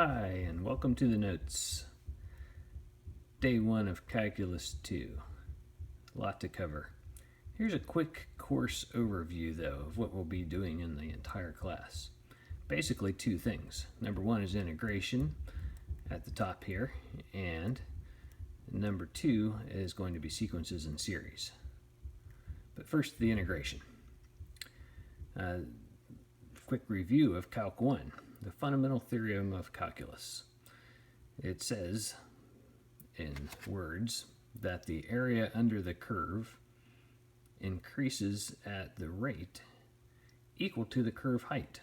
Hi, and welcome to the notes. Day 1 of Calculus 2. A lot to cover. Here's a quick course overview, though, of what we'll be doing in the entire class. Basically, two things. Number 1 is integration at the top here, and number 2 is going to be sequences and series. But first, the integration. Quick review of Calc 1. The fundamental theorem of calculus. It says, in words, that the area under the curve increases at the rate equal to the curve height.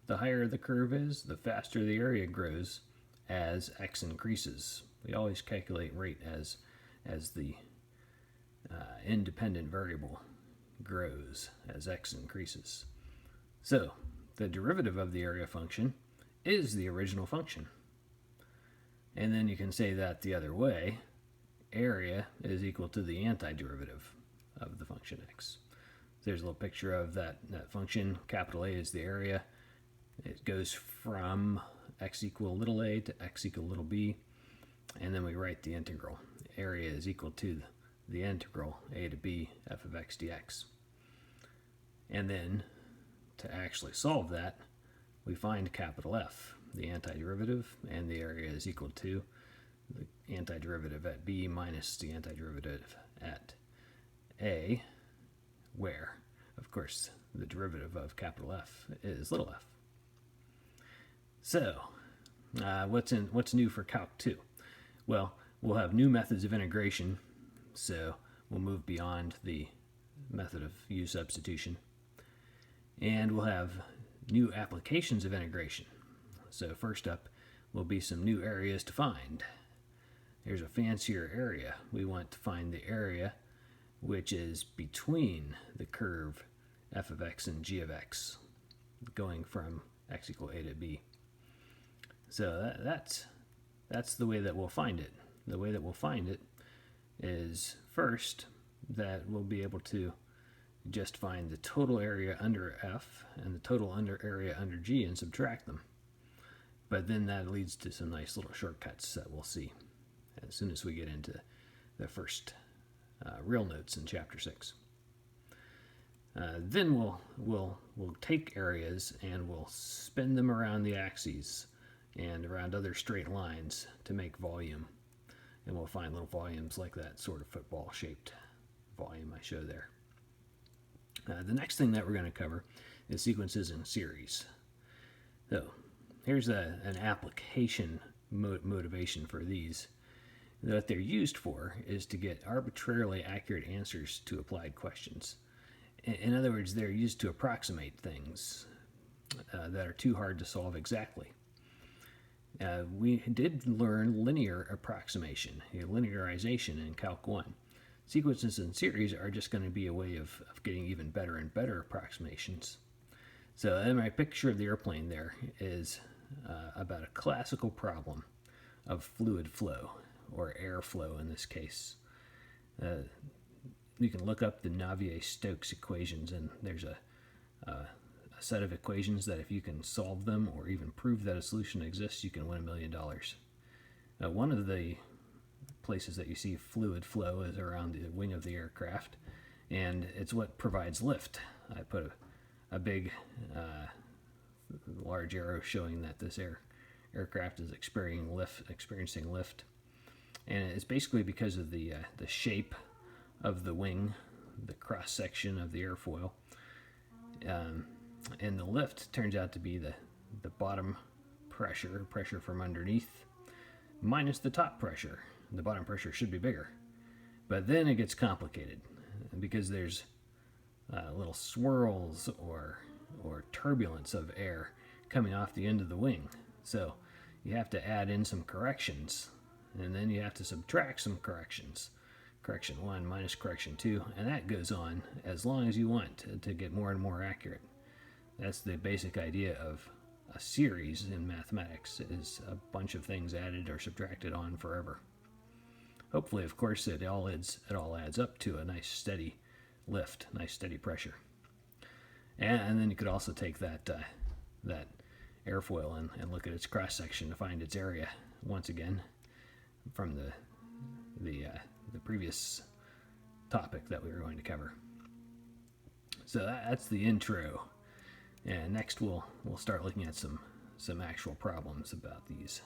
The higher the curve is, the faster the area grows as x increases. We always calculate rate as the independent variable grows as x increases. So, the derivative of the area function is the original function. And then you can say that the other way, area is equal to the antiderivative of the function x. There's a little picture of that function. Capital A is the area. It goes from x equal little a to x equal little b, and then we write the integral. Area is equal to the integral a to b f of x dx. And then to actually solve that, we find capital F, the antiderivative, and the area is equal to the antiderivative at b minus the antiderivative at a, where, of course, the derivative of capital F is little f. So, what's new for Calc 2? Well, we'll have new methods of integration, so we'll move beyond the method of u substitution. And we'll have new applications of integration. So first up will be some new areas to find. Here's a fancier area. We want to find the area which is between the curve f of x and g of x, going from x equal a to b. So that's the way that we'll find it. The way that we'll find it is first that we'll be able to just find the total area under f and the total area under g and subtract them. But then that leads to some nice little shortcuts that we'll see as soon as we get into the first real notes in chapter 6. Then we'll take areas and we'll spin them around the axes and around other straight lines to make volume. And we'll find little volumes like that sort of football shaped volume I show there. The next thing that we're going to cover is sequences and series. So here's an application motivation for these. What they're used for is to get arbitrarily accurate answers to applied questions. In other words, they're used to approximate things that are too hard to solve exactly. We did learn linear approximation, linearization in Calc 1. Sequences and series are just going to be a way of getting even better and better approximations. So my picture of the airplane there is about a classical problem of fluid flow, or airflow in this case. You can look up the Navier-Stokes equations, and there's a set of equations that if you can solve them or even prove that a solution exists, you can win $1 million. One of the places that you see fluid flow is around the wing of the aircraft, and it's what provides lift. I put a big large arrow showing that this aircraft is experiencing lift, and it's basically because of the shape of the wing, the cross section of the airfoil, and the lift turns out to be the bottom pressure from underneath minus the top pressure. The bottom pressure should be bigger. But then it gets complicated because there's little swirls or turbulence of air coming off the end of the wing. So you have to add in some corrections, and then you have to subtract some corrections. Correction 1 minus correction 2, and that goes on as long as you want to get more and more accurate. That's the basic idea of a series in mathematics, is a bunch of things added or subtracted on forever. Hopefully, of course, it all adds up to a nice steady lift, nice steady pressure. And then you could also take that airfoil and look at its cross section to find its area once again from the previous topic that we were going to cover. So that's the intro, and next we'll start looking at some actual problems about these.